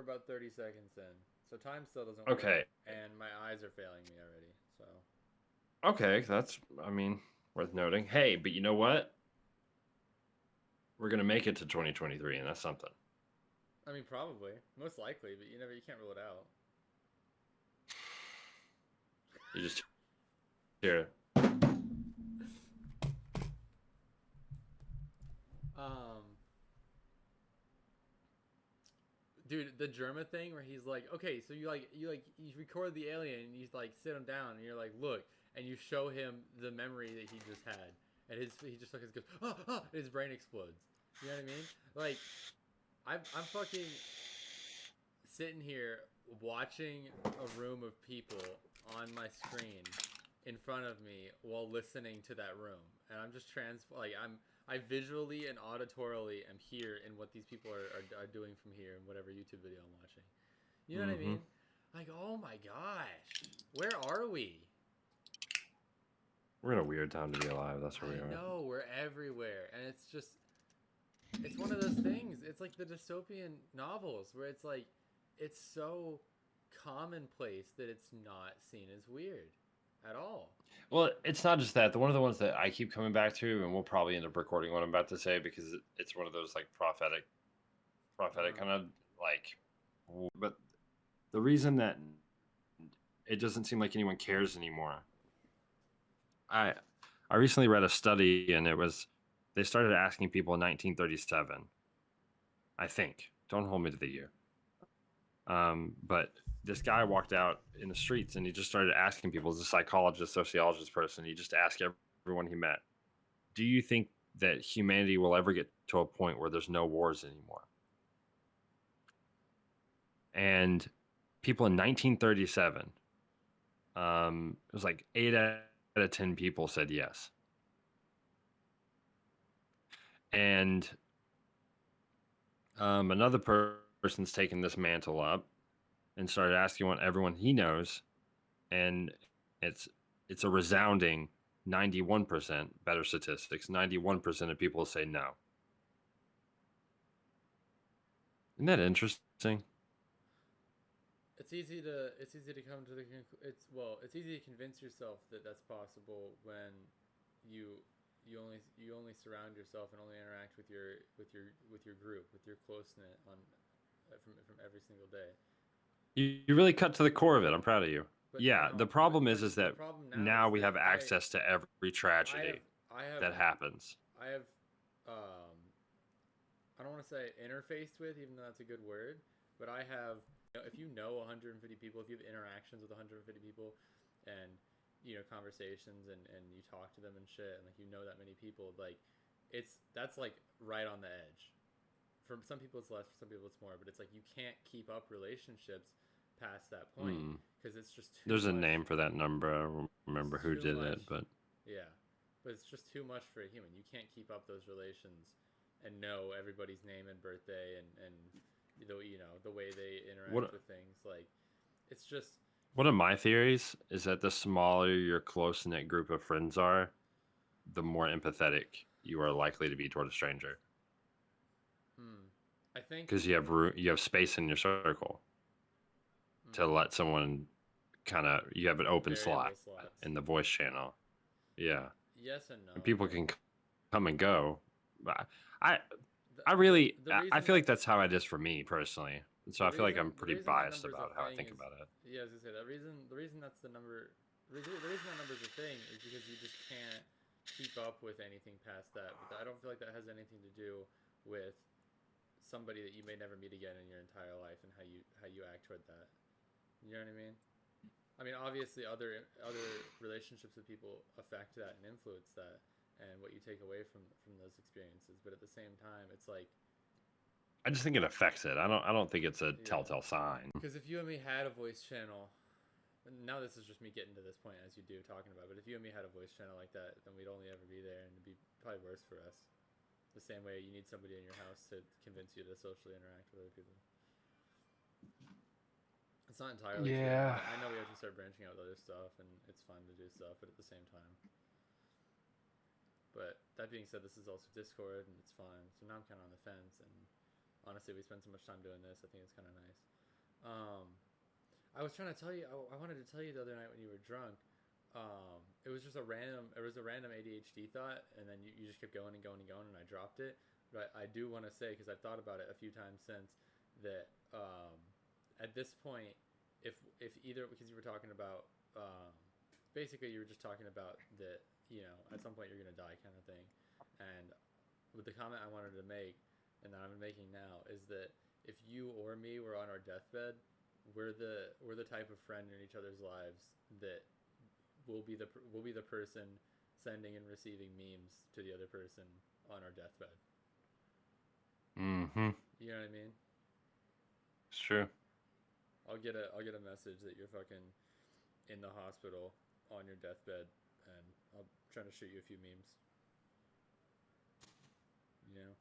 about 30 seconds in. So time still doesn't work, Okay. and my eyes are failing me already. So, Okay, that's, I mean, worth noting. Hey, but you know what? We're gonna make it to 2023, and that's something. I mean, probably, most likely, but you can't rule it out. You just hear Um, Dude, the Germa thing where he's like, okay, so you record the alien and you like sit him down and you're like, look, and you show him the memory that he just had, and he just fucking goes, and his brain explodes. You know what I mean? Like, I'm fucking sitting here watching a room of people on my screen in front of me while listening to that room, and I'm just I visually and auditorily am here in what these people are doing from here in whatever YouTube video I'm watching. You know what I mm-hmm. mean? Like, oh my gosh, where are we? We're in a weird time to be alive. That's where we I are. know we're everywhere, and it's one of those things. It's like the dystopian novels where it's like it's so commonplace that it's not seen as weird at all. Well, it's not just that. The one of the ones that I keep coming back to, and we'll probably end up recording what I'm about to say because it's one of those like prophetic kind of like. But the reason that it doesn't seem like anyone cares anymore. I I recently read a study, and it was they started asking people in 1937. I think. Don't hold me to the year. But this guy walked out in the streets and he just started asking people, as a psychologist, sociologist person, he just asked everyone he met, do you think that humanity will ever get to a point where there's no wars anymore? And people in 1937, it was like 8 out of 10 people said yes. And another person's taken this mantle up and started asking what everyone he knows, and it's it's a resounding 91% better statistics. 91% of people say no. Isn't that interesting? It's easy to come to it's easy to convince yourself that that's possible when you you only surround yourself and only interact with your group, with your close knit on from every single day. You really cut to the core of it. I'm proud of you. But Yeah, the no, problem is the that problem now now is we that have access to every I have tragedy I have that happens. I have um I don't want to say interfaced with, even though that's a good word, but I have, if you know 150 people, if you have interactions with 150 people and, conversations and you talk to them and shit, and like, that many people, like, that's like right on the edge. For some people it's less, for some people it's more, but it's like you can't keep up relationships past that point Hmm. because it's just too There's a much. name for that number. I don't It's remember who too did it, much. but Yeah. But it's just too much for a human. You can't keep up those relations and know everybody's name and birthday and the way they interact what with things. Like, it's just one of my theories is that the smaller your close knit group of friends are, the more empathetic you are likely to be toward a stranger hmm. I think because you have space in your circle to hmm, let someone kind of you have an open variable slot slots. in the voice channel. Yeah, Yes and and no. people can come and go. But I The, I really the I reason feel like that that's how it is for me personally. So I feel like I'm the pretty reason that biased number's a about how I thing think is, about it. yeah, I was gonna say that the reason that's the reason that number's a thing is because you just can't keep up with anything past that. But I don't feel like that has anything to do with somebody that you may never meet again in your entire life and how you act toward that. You know what I mean? I mean, obviously, other relationships with people affect that and influence that, and what you take away from those experiences. But at the same time, it's like, I just think it affects it. I don't think it's a yeah, telltale sign. because if you and me had a voice channel, now this is just me getting to this point as you do talking about. But if you and me had a voice channel like that, then we'd only ever be there, and it'd be probably worse for us. The same way you need somebody in your house to convince you to socially interact with other people. It's not entirely true. Yeah. I know we have to start branching out with other stuff, and it's fun to do stuff, but at the same time. But that being said, this is also Discord, and it's fun. So now I'm kind of on the fence, and honestly, we spend so much time doing this. I think it's kind of nice. Um, I was trying to tell you. I wanted to tell you the other night when you were drunk. It was just a random. It was a random ADHD thought, and then you just kept going and going and going, and I dropped it. But I do want to say, because I've thought about it a few times since, that at this point, if either, because you were talking about basically you were just talking about that, at some point you're gonna die kind of thing, and with the comment I wanted to make, and that I'm making now, is that if you or me were on our deathbed, we're the type of friend in each other's lives that will be the person sending and receiving memes to the other person on our deathbed. Mm-hmm. You know what I mean? It's true. I'll get a message that you're fucking in the hospital on your deathbed, and I'll try to shoot you a few memes. You know?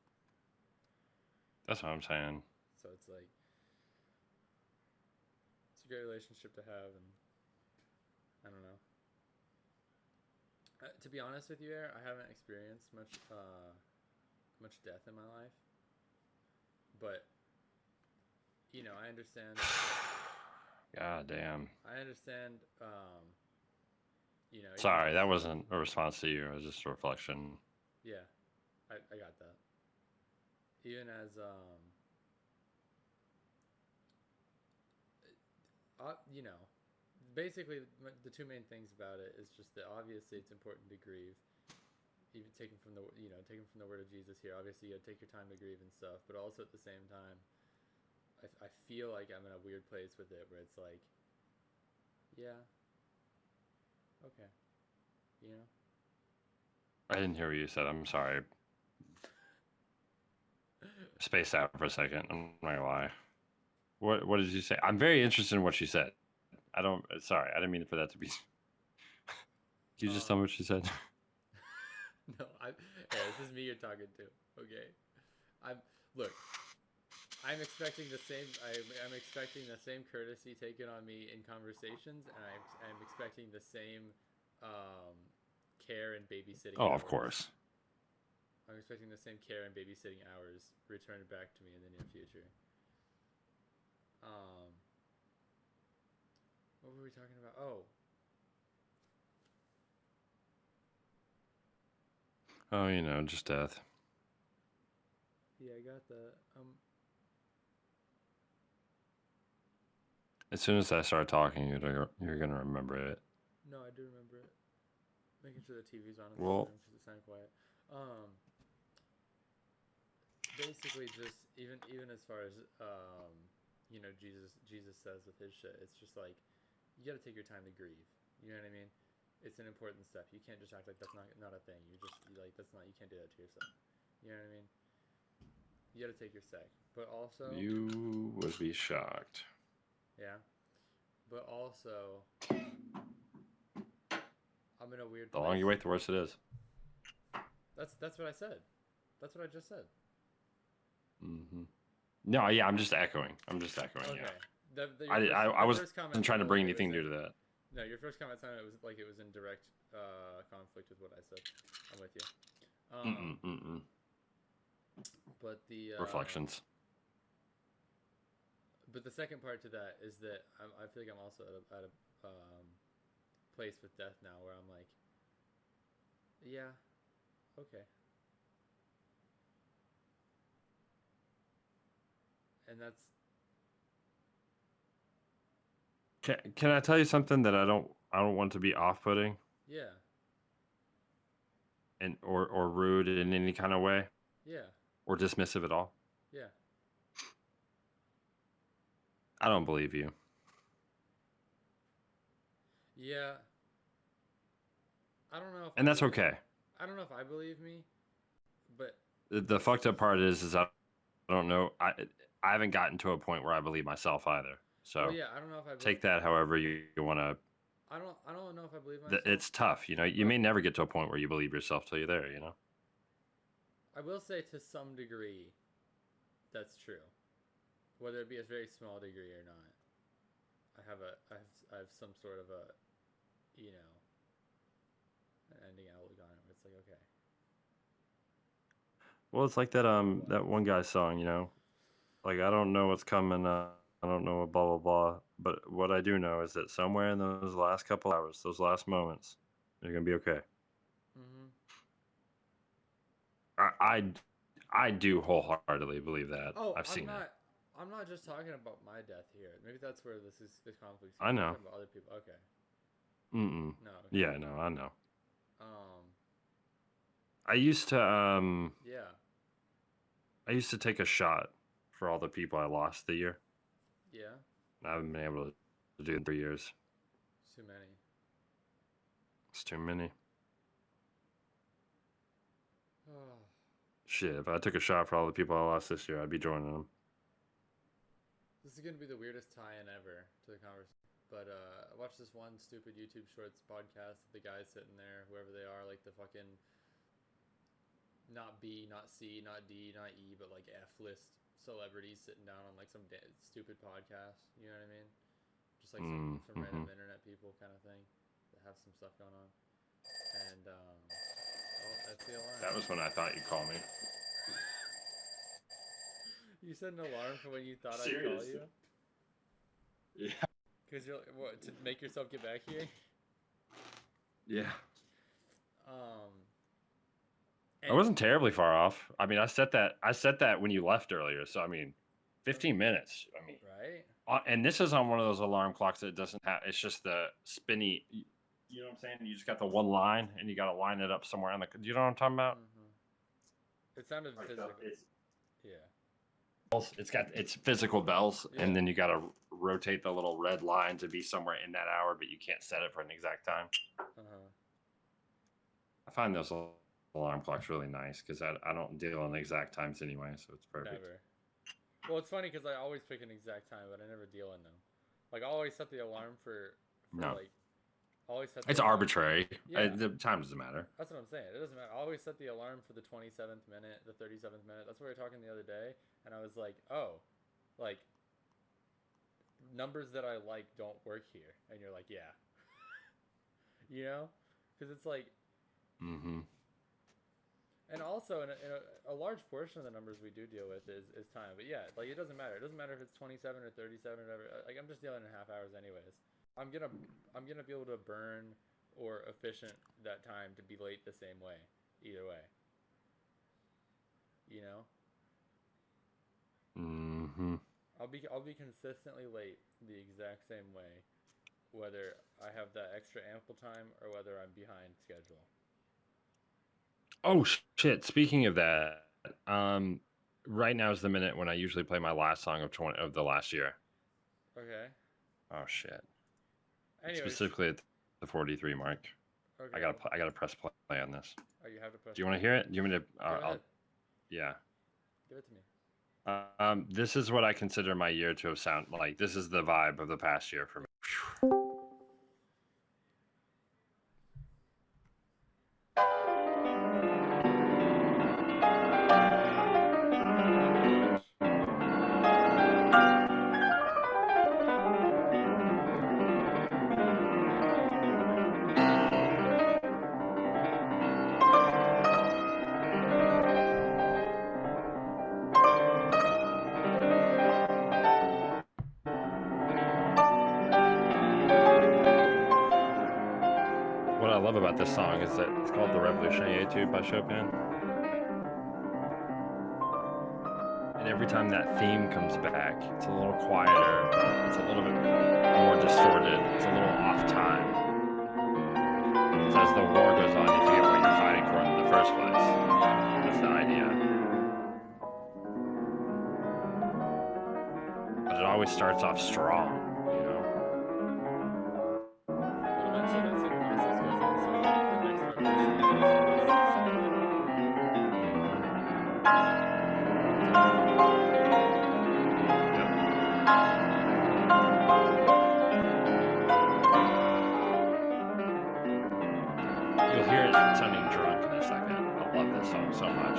That's what I'm saying. So it's like it's a great relationship to have, and I don't know. To be honest with you, Air, I haven't experienced much death in my life, but I understand. God damn. I understand. Sorry, that wasn't a response to you. It was just a reflection. Yeah, I got that. Even as basically the two main things about it is just that obviously it's important to grieve. Even taken from the word of Jesus here. Obviously, you gotta take your time to grieve and stuff, but also at the same time, I feel like I'm in a weird place with it where it's like, yeah, okay, you know. I didn't hear what you said. I'm sorry. Spaced out for a second. I'm not gonna lie. What did you say? I'm very interested in what you said. Sorry, I didn't mean for that to be. Can you just tell me what you said? No, this is me you're talking to. Okay, look. I'm expecting the same. I'm expecting the same courtesy taken on me in conversations, and I'm expecting the same care and babysitting. Oh, hours. of course. I'm expecting the same care and babysitting hours returned back to me in the near future. What were we talking about? Oh, just death. Yeah, I got that. As soon as I start talking, you're gonna remember it. No, I do remember it. Making sure the TV's on in the Well, room because it sounded quiet. Basically, just even as far as Jesus says with his shit, it's just like you got to take your time to grieve. You know what I mean? It's an important step. You can't just act like that's not a thing. That's not, you can't do that to yourself. You know what I mean? You got to take your sec, but also you would be shocked. Yeah, but also I'm in a weird The place. longer you wait, the worse it is. That's what I said. That's what I just said. Mm-hmm. No, yeah, I'm just echoing. Okay. Yeah. I wasn't trying to bring anything new to that. No, your first comment sounded it was in direct conflict with what I said. I'm with you. But the reflections. But the second part to that is that I feel like I'm also at a place with death now where I'm like, yeah, okay. And that's. Can I tell you something that I don't want to be off-putting? Yeah. And or rude in any kind of way? Yeah. Or dismissive at all? Yeah. I don't believe you. Yeah. I don't know if and that's okay. I don't know if I believe me, but the fucked up part is I don't know. I haven't gotten to a point where I believe myself either. So yeah, I don't know if I take that however you want to. I don't know if I believe myself. It's tough, You may never get to a point where you believe yourself till you're there, I will say to some degree, that's true. Whether it be a very small degree or not, I have some sort of a, an ending outlook on it where it's like, okay. Well, it's like that that one guy's song, like I don't know what's coming up, I don't know what blah blah blah. But what I do know is that somewhere in those last couple hours, those last moments, you're gonna be okay. Mm-hmm. I do wholeheartedly believe that. Oh, I've seen it. I'm not just talking about my death here. Maybe that's where this conflict. I I'm know. talking about other people. Okay. Mm-mm. No. Okay. Yeah, no, I know. Um. I used to Yeah. I used to take a shot for all the people I lost the year. Yeah. I haven't been able to do it in 3 years. Too many. It's too many. Oh. Shit, if I took a shot for all the people I lost this year, I'd be joining them. This is gonna be the weirdest tie-in ever to the conversation. But I watched this one stupid YouTube Shorts podcast. The guys sitting there, whoever they are, like the fucking not B, not C, not D, not E, but like F list celebrities sitting down on like some stupid podcast. You know what I mean? Just like some random internet people kind of thing that have some stuff going on. And oh, that's the alarm. That was when I thought you'd call me. You set an alarm for when you thought Seriously? I'd call you? Yeah. Because you're what, to make yourself get back here? Yeah. I And wasn't terribly far off. I mean, I set that when you left earlier. So I mean, 15 minutes. I mean, right? and this is on one of those alarm clocks that doesn't have. It's just the spinny. You know what I'm saying? You just got the one line, and you got to line it up somewhere on the. You know what I'm talking about? Mm-hmm. It sounded Like physical. Yeah. It's got its physical bells, Yeah. and then you got to rotate the little red line to be somewhere in that hour, but you can't set it for an exact time. Uh-huh. I find those alarm clocks really nice because I don't deal in exact times anyway, so it's perfect. Never. Well, it's funny because I always pick an exact time, but I never deal in them. Like I always set the alarm for No. like. Always set. It's arbitrary. Yeah. The time doesn't matter. That's what I'm saying. It doesn't matter. I always set the alarm for the 27th minute, the 37th minute. That's what we were talking the other day, and I was like, oh, like numbers that I like don't work here, and you're like, yeah, you know, because it's like. Mm-hmm. And also, in a large portion of the numbers we do deal with is time. But yeah, like it doesn't matter. It doesn't matter if it's 27 or 37 or whatever. Like I'm just dealing in half hours anyways. I'm gonna be able to burn or efficient that time to be late the same way. Either way. You know? Mm-hmm. I'll be consistently late the exact same way, whether I have that extra ample time or whether I'm behind schedule. Oh shit! Speaking of that, right now is the minute when I usually play my last song of the last year. Okay. Oh shit! Anyways, Specifically at the 43 mark. okay. I gotta press play on this. Oh, you have to press. Do you want to hear it? Do you want me to? Go ahead. Yeah. Give it to me. This is what I consider my year to have sound like. This is the vibe of the past year for me. What I love about this song is that it's called The Revolutionary Etude by Chopin. And every time that theme comes back, it's a little quieter, it's a little bit more distorted, it's a little off time. It's as the war goes on, you forget what you're fighting for in the first place. That's the idea. But it always starts off strong. You'll hear it sounding drunk in a second. I love this song so much.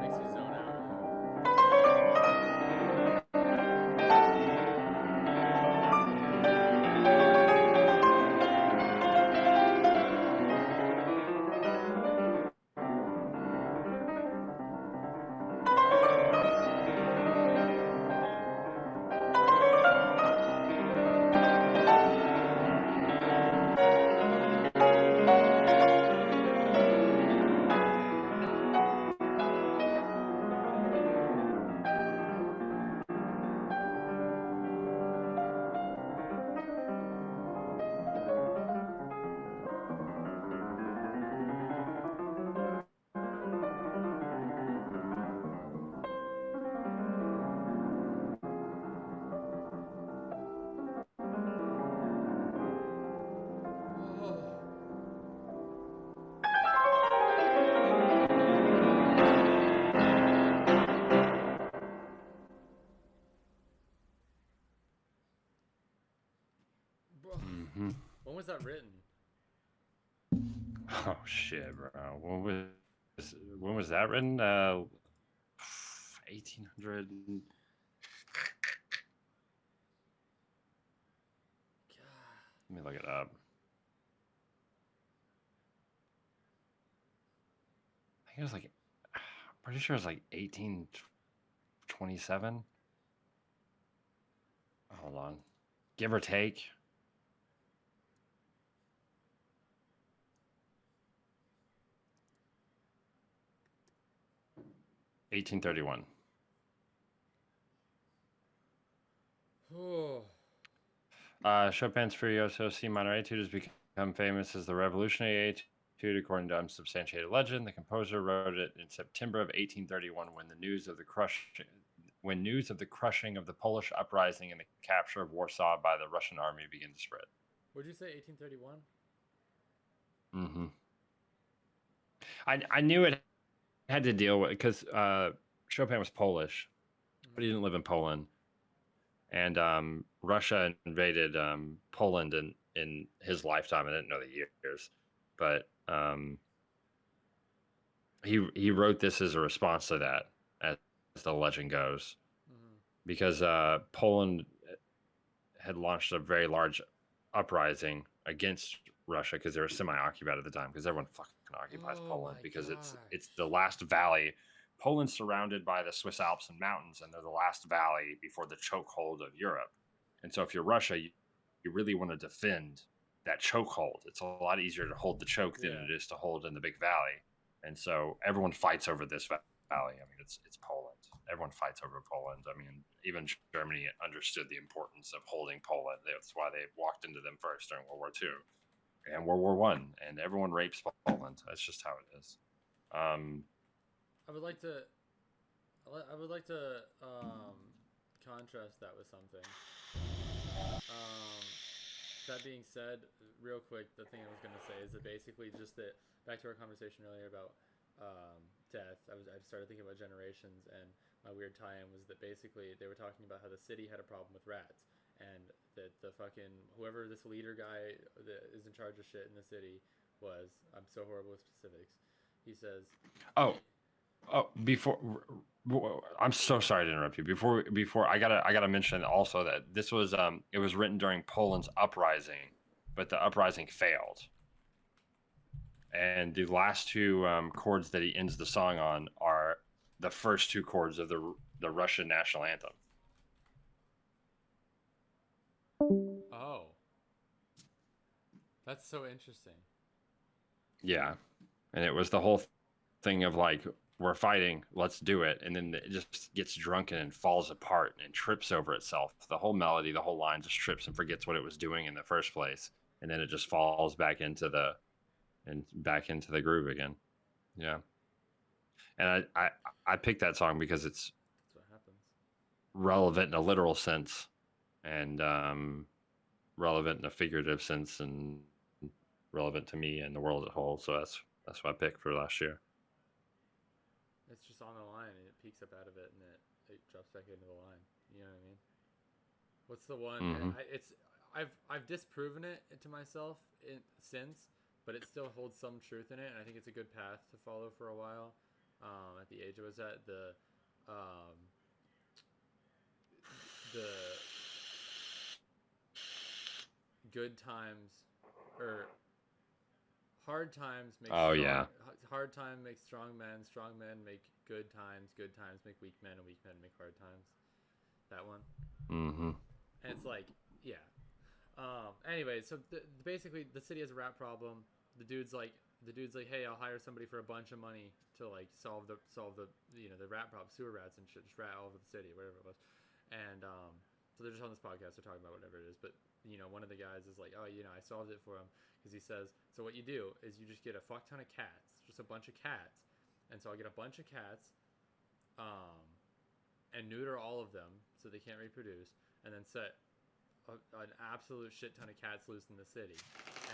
Makes you zone out. written? Oh shit, bro. When was that written? 1800. God. Let me look it up. I think it was like, I'm pretty sure it was like 1827. Hold on, give or take. 1831. Oh. Chopin's Furioso C minor etude has become famous as the Revolutionary Etude, according to unsubstantiated legend. The composer wrote it in September of 1831 when news of the crushing of the Polish uprising and the capture of Warsaw by the Russian army began to spread. Would you say 1831? Mm-hmm. I knew it had to deal with because Chopin was Polish, but he didn't live in Poland, and Russia invaded Poland in his lifetime. I didn't know the years, but he wrote this as a response to that, as the legend goes, because Poland had launched a very large uprising against Russia because they were semi-occupied at the time, because everyone fucking occupies Poland because it's the last valley. Poland's surrounded by the Swiss Alps and mountains, and they're the last valley before the chokehold of Europe. And so if you're Russia, you really want to defend that chokehold. It's a lot easier to hold the choke than it is to hold in the big valley. And so everyone fights over this valley. I mean, it's Poland. Everyone fights over Poland. I mean, even Germany understood the importance of holding Poland. That's why they walked into them first during World War II and World War I. And everyone rapes Poland. That's just how it is. I would like to contrast that with something. That being said, real quick, the thing I was gonna say is that basically just that back to our conversation earlier about death. I started thinking about generations, and my weird tie-in was that basically they were talking about how the city had a problem with rats, and that the fucking whoever this leader guy that is in charge of shit in the city was. I'm so horrible with specifics. He says, before I'm so sorry to interrupt you. Before I gotta mention also that this was it was written during Poland's uprising, but the uprising failed. And the last two chords that he ends the song on are the first two chords of the Russian national anthem. "Oh, that's so interesting." Yeah, and it was the whole thing of like, we're fighting, let's do it, and then it just gets drunken and falls apart and trips over itself. The whole melody, the whole line just trips and forgets what it was doing in the first place, and then it just falls back into the groove again. Yeah, and I picked that song because it's That's what happens. relevant in a literal sense, and relevant in a figurative sense, and relevant to me and the world as a whole. So that's what I picked for last year. It's just on the line, and it peeks up out of it, and it drops back into the line. You know what I mean? What's the one? Mm-hmm. I've disproven it to myself since, but it still holds some truth in it, and I think it's a good path to follow for a while. At the age I was at, the good times or hard times make hard time makes strong men make good times make weak men, and weak men make hard times. That one. Mm-hmm. And it's like, yeah. Anyway, so basically the city has a rat problem. The dude's like, hey, I'll hire somebody for a bunch of money to like solve the the rat problem, sewer rats and shit, just rat all over the city, whatever it was. And so they're just on this podcast, they're talking about whatever it is. But one of the guys is like, oh, I solved it for him, because he says, so what you do is you just get a fuck ton of cats, just a bunch of cats, and so I get a bunch of cats, and neuter all of them so they can't reproduce, and then set an absolute shit ton of cats loose in the city,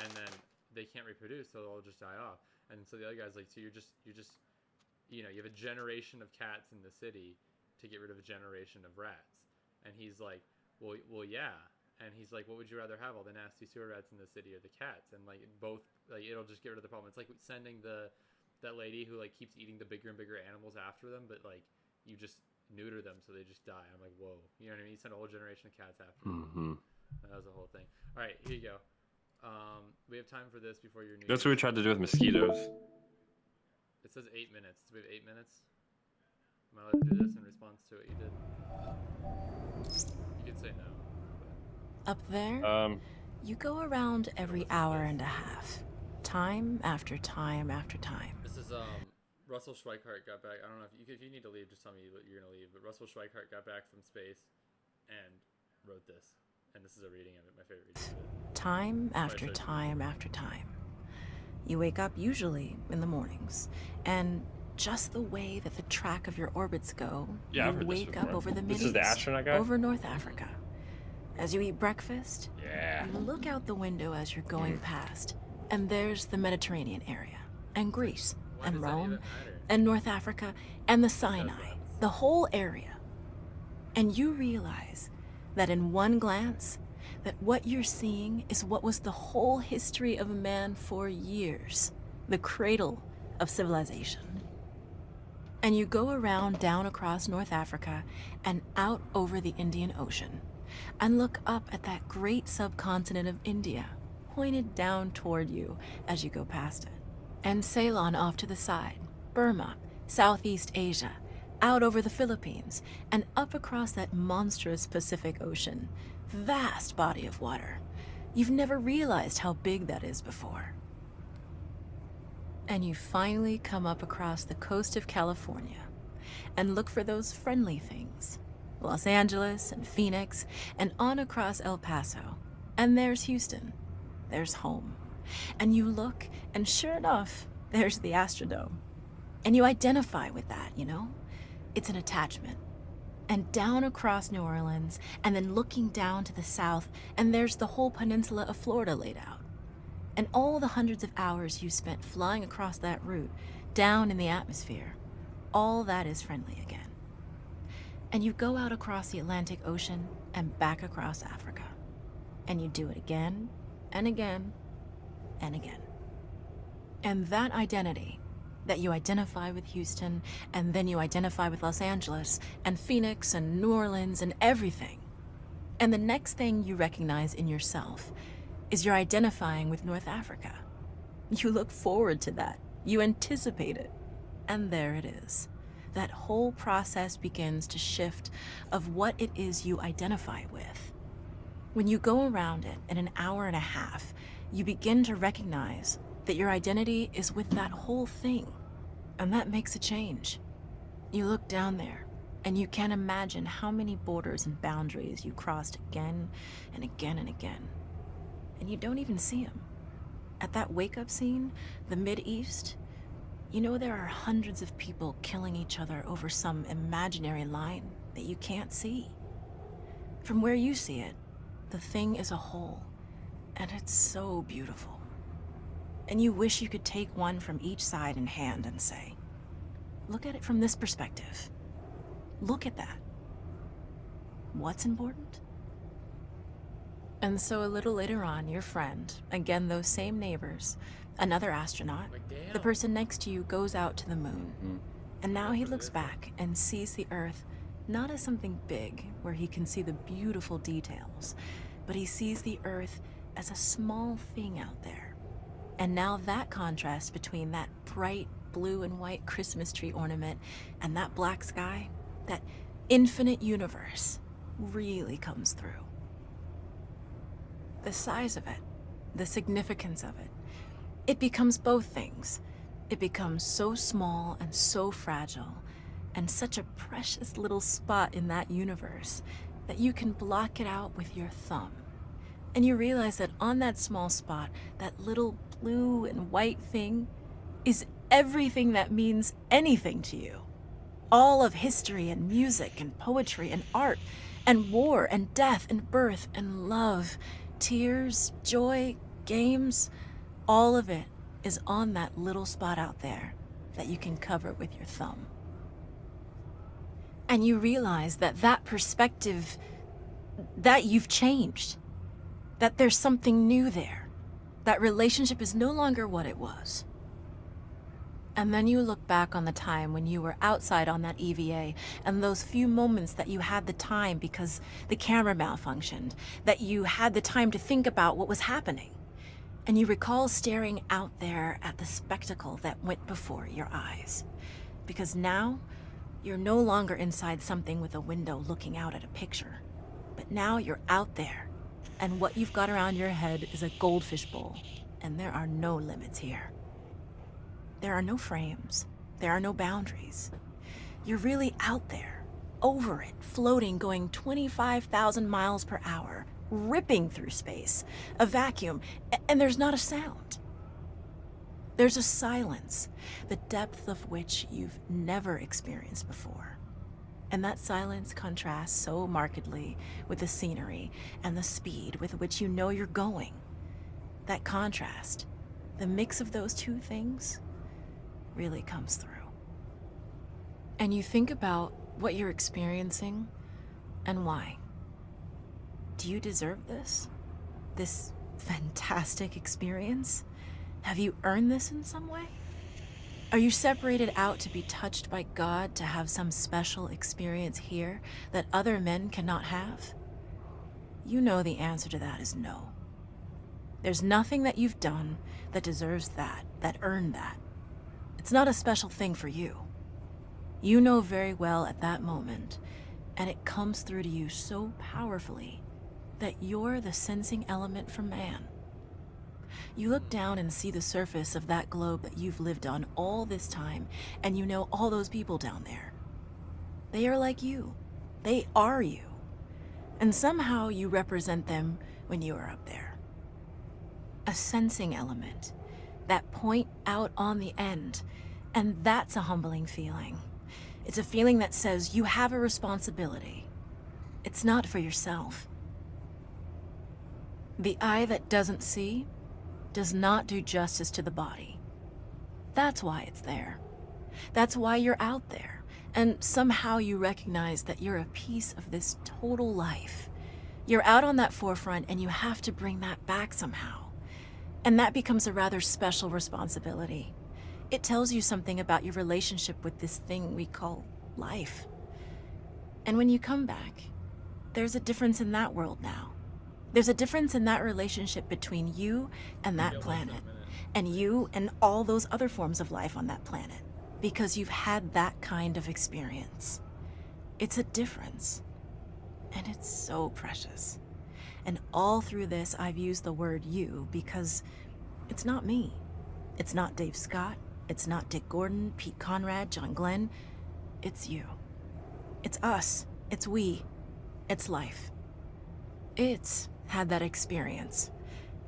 and then they can't reproduce, so they'll just die off. And so the other guy's like, so you're just you have a generation of cats in the city to get rid of a generation of rats. And he's like, well yeah. And he's like, what would you rather have, all the nasty sewer rats in the city or the cats? And like both, like it'll just get rid of the problem. It's like sending that lady who like keeps eating the bigger and bigger animals after them, but like you just neuter them so they just die. I'm like, whoa, you know what I mean? You send a whole generation of cats after them. That was the whole thing. All right, here you go. We have time for this before your New That's Year's. what we tried to do with mosquitoes. It says 8 minutes. Do we have 8 minutes? Am I allowed to do this in response to what you did? You can say no. Up there, you go around every hour and a half. Time after time after time. This is Russell Schweikart got back. I don't know if you need to leave, just tell me you're gonna leave. But Russell Schweikart got back from space and wrote this, and this is a reading of it. My favorite reading of it. Time after time after time. You wake up usually in the mornings, and just the way that the track of your orbits go, Yeah, I've you heard this wake up before. over the This is the Mideast, astronaut guy? over North Africa. As you eat breakfast, Yeah. you look out the window as you're going past, and there's the Mediterranean area, and Greece, Why and does that Rome, even matter? and North Africa, and the Sinai, the whole area. And you realize that in one glance, that what you're seeing is what was the whole history of man for years, the cradle of civilization. And you go around down across North Africa and out over the Indian Ocean, and look up at that great subcontinent of India, pointed down toward you as you go past it. And Ceylon off to the side, Burma, Southeast Asia, out over the Philippines, and up across that monstrous Pacific Ocean. Vast body of water. You've never realized how big that is before. And you finally come up across the coast of California and look for those friendly things. Los Angeles and Phoenix and on across El Paso. And there's Houston. There's home. And you look, and sure enough, there's the Astrodome. And you identify with that, you know? It's an attachment. And down across New Orleans, and then looking down to the south, and there's the whole peninsula of Florida laid out. And all the hundreds of hours you spent flying across that route, down in the atmosphere, all that is friendly again. And you go out across the Atlantic Ocean and back across Africa. And you do it again, and again, and again. And that identity, that you identify with Houston, and then you identify with Los Angeles, and Phoenix, and New Orleans, and everything. And the next thing you recognize in yourself is you're identifying with North Africa. You look forward to that. You anticipate it. And there it is. That whole process begins to shift of what it is you identify with. When you go around it in an hour and a half, you begin to recognize that your identity is with that whole thing. And that makes a change. You look down there, and you can't imagine how many borders and boundaries you crossed again and again and again. And you don't even see them. At that wake-up scene, the Mideast, you know there are hundreds of people killing each other over some imaginary line that you can't see. From where you see it, the thing is a whole, and it's so beautiful. And you wish you could take one from each side in hand and say, look at it from this perspective. Look at that. What's important? And so a little later on, your friend, again those same neighbors, another astronaut, Like, damn. the person next to you goes out to the moon. And now he looks back and sees the Earth not as something big where he can see the beautiful details, but he sees the Earth as a small thing out there. And now that contrast between that bright blue and white Christmas tree ornament and that black sky, that infinite universe, really comes through. The size of it, the significance of it, it becomes both things. It becomes so small and so fragile, and such a precious little spot in that universe that you can block it out with your thumb. And you realize that on that small spot, that little blue and white thing is everything that means anything to you. All of history and music and poetry and art and war and death and birth and love, tears, joy, games, all of it is on that little spot out there that you can cover with your thumb. And you realize that that perspective, that you've changed. that there's something new there. That relationship is no longer what it was. And then you look back on the time when you were outside on that EVA and those few moments that you had the time because the camera malfunctioned, that you had the time to think about what was happening. And you recall staring out there at the spectacle that went before your eyes. Because now, you're no longer inside something with a window looking out at a picture. But now you're out there, and what you've got around your head is a goldfish bowl, and there are no limits here. There are no frames. There are no boundaries. You're really out there, over it, floating, going 25,000 miles per hour, ripping through space, a vacuum, and there's not a sound. There's a silence, the depth of which you've never experienced before. And that silence contrasts so markedly with the scenery and the speed with which you know you're going. That contrast, the mix of those two things, really comes through. And you think about what you're experiencing and why. Do you deserve this? This fantastic experience? Have you earned this in some way? Are you separated out to be touched by God to have some special experience here that other men cannot have? You know the answer to that is no. There's nothing that you've done that deserves that earned that. It's not a special thing for you. You know very well at that moment, and it comes through to you so powerfully, that you're the sensing element for man. You look down and see the surface of that globe that you've lived on all this time, and you know all those people down there. They are like you. They are you. And somehow you represent them when you are up there. A sensing element. That point out on the end. And that's a humbling feeling. It's a feeling that says you have a responsibility. It's not for yourself. The eye that doesn't see does not do justice to the body. That's why it's there. That's why you're out there. And somehow you recognize that you're a piece of this total life. You're out on that forefront and you have to bring that back somehow. And that becomes a rather special responsibility. It tells you something about your relationship with this thing we call life. And when you come back, there's a difference in that world now. There's a difference in that relationship between you and that planet, and you and all those other forms of life on that planet, because you've had that kind of experience. It's a difference, and it's so precious. And all through this, I've used the word you because it's not me. It's not Dave Scott. It's not Dick Gordon, Pete Conrad, John Glenn. It's you. It's us. It's we. It's life. It's had that experience.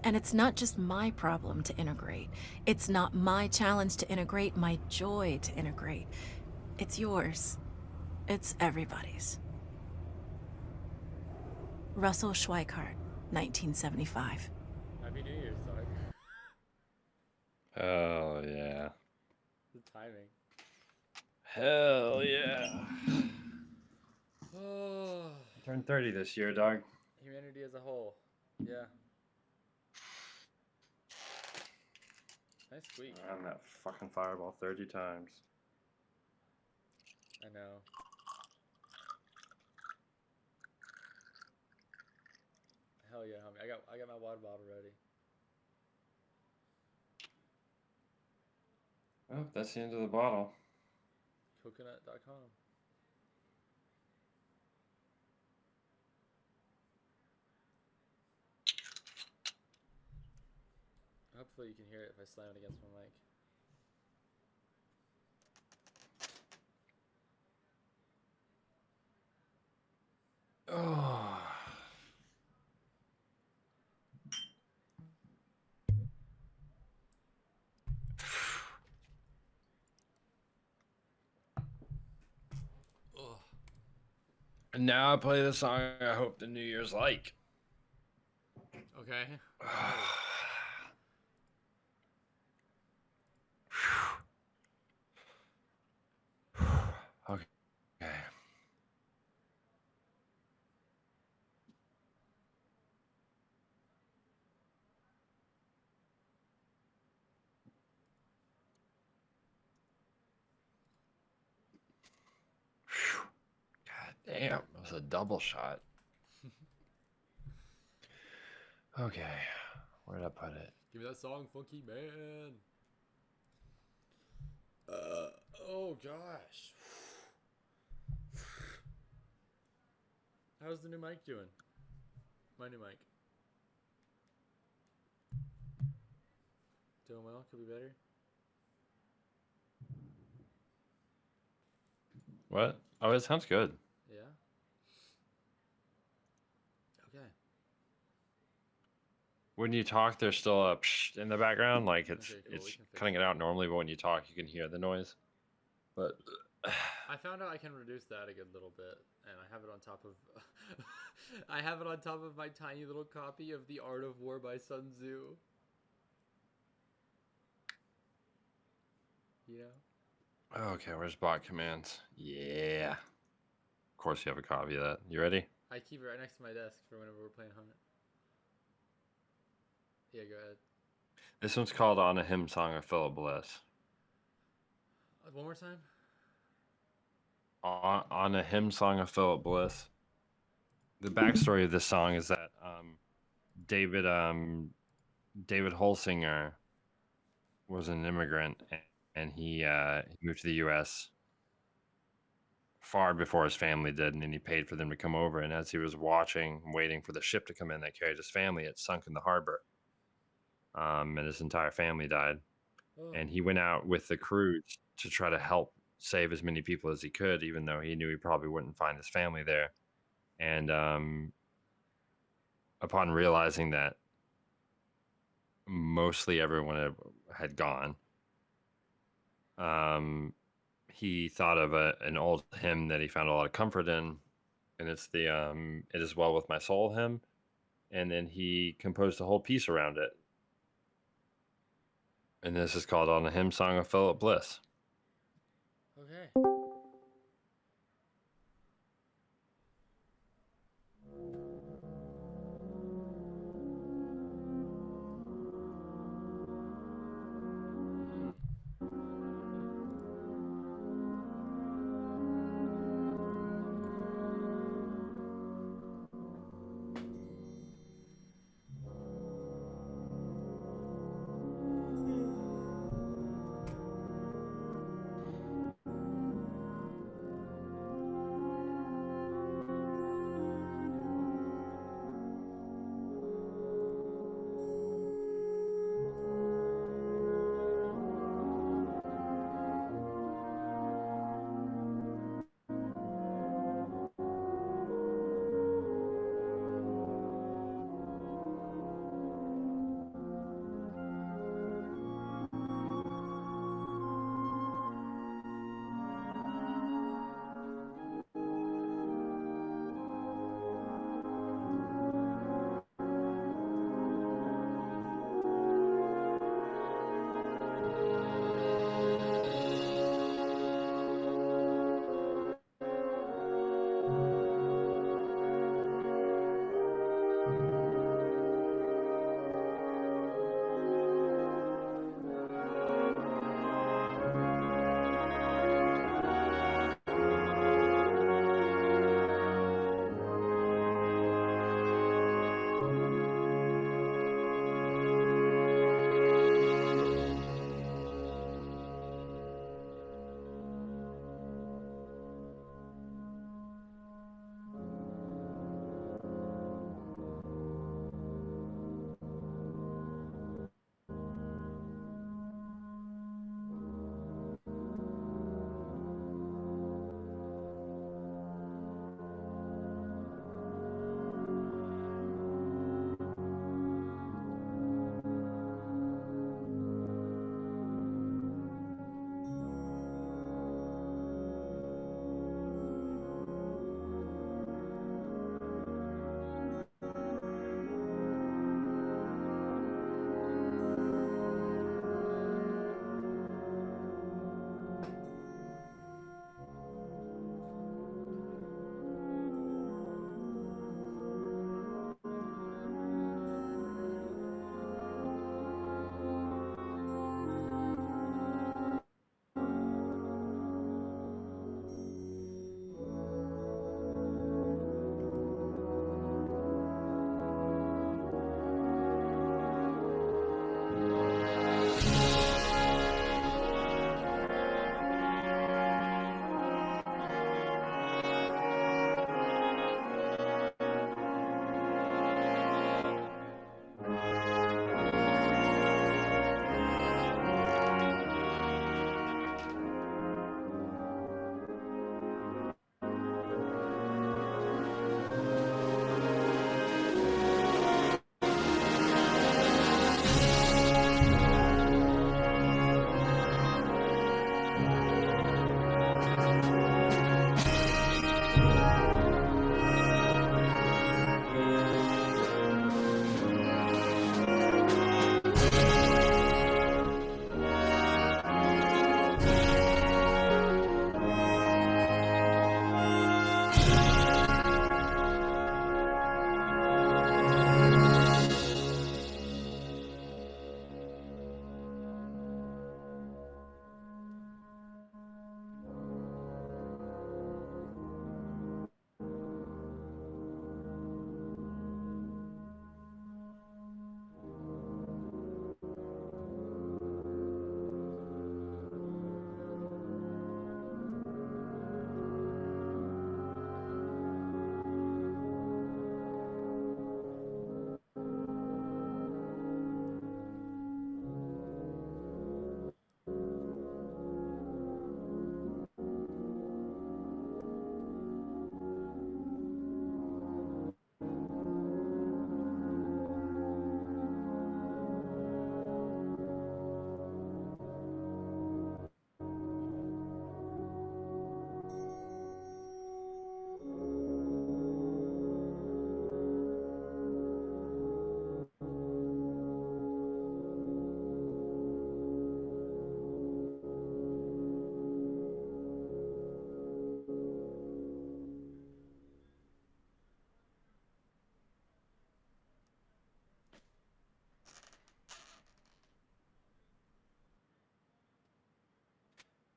And it's not just my problem to integrate. It's not my challenge to integrate, my joy to integrate. It's yours. It's everybody's. Russell Schweikart, 1975. Happy New Year's, dog. Oh, yeah. The timing. Hell yeah. Oh, Turned 30 this year, dog. humanity as a whole. Yeah. Nice squeak. I ran that fucking fireball 30 times. I know. Hell yeah, homie. I got my water bottle ready. Oh, that's the end of the bottle. Coconut.com. Hopefully you can hear it if I slam it against my mic. Oh. And now I play the song I hope the New Year's like. Okay. Okay. Damn, it was a double shot. Okay, where did I put it? Give me that song, Funky Man. Oh gosh. How's the new mic doing? My new mic. Doing well? Could be better. What? Oh, it sounds good. Yeah. Okay. When you talk, there's still a psh in the background. Like it's Okay, cool. We it's can fix cutting that. it out normally, but when you talk, you can hear the noise. But I found out I can reduce that a good little bit, and I have it on top of I have it on top of my tiny little copy of The Art of War by Sun Tzu. You know? okay, where's bot commands? Yeah. Of course, you have a copy of that. You ready? I keep it right next to my desk for whenever we're playing Hunt. Yeah, go ahead. This one's called "On a Hymn Song of Philip Bliss." One more time. On a Hymn Song of Philip Bliss. The backstory of this song is that David Holsinger was an immigrant, and he moved to the U.S. far before his family did, and then he paid for them to come over. And as he was waiting for the ship to come in that carried his family, it sunk in the harbor, and his entire family died. Oh. And he went out with the crew to try to help save as many people as he could, even though he knew he probably wouldn't find his family there. And upon realizing that mostly everyone had gone, he thought of an old hymn that he found a lot of comfort in, and it's the "It Is Well With My Soul" hymn. And then he composed a whole piece around it. And this is called "On a Hymn Song of Philip Bliss." Okay.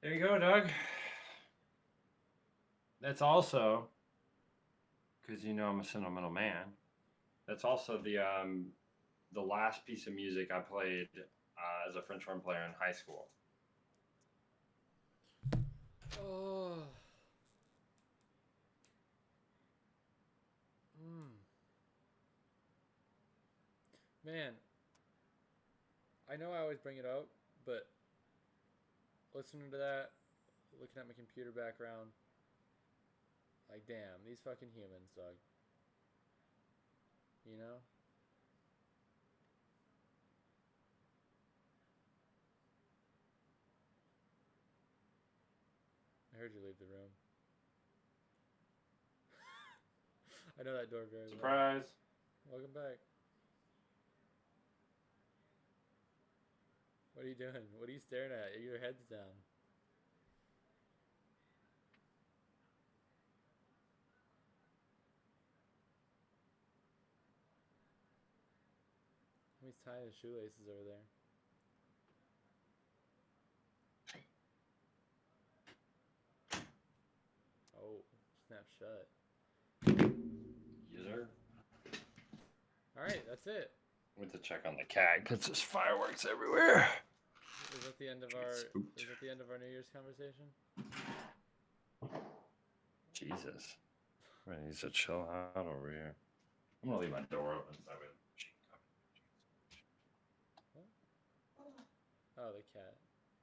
There you go, Doug. That's also, because you know I'm a sentimental man. That's also the last piece of music I played as a French horn player in high school. Oh. Man, I know I always bring it up, but listening to that, looking at my computer background, like, damn, these fucking humans, dog. You know? I heard you leave the room. I know that door very well. Surprise! Welcome back. What are you doing? What are you staring at? Your head's down. He's tying his shoelaces over there. Oh, snap shut. Yes, sir. Alright, that's it. Went to check on the cat because there's fireworks everywhere. Is that the end of our Spooked. is that the end of our New Year's conversation? Jesus. Man, needs to chill out over here. I'm gonna leave my door open so that way she can come. Oh, the cat.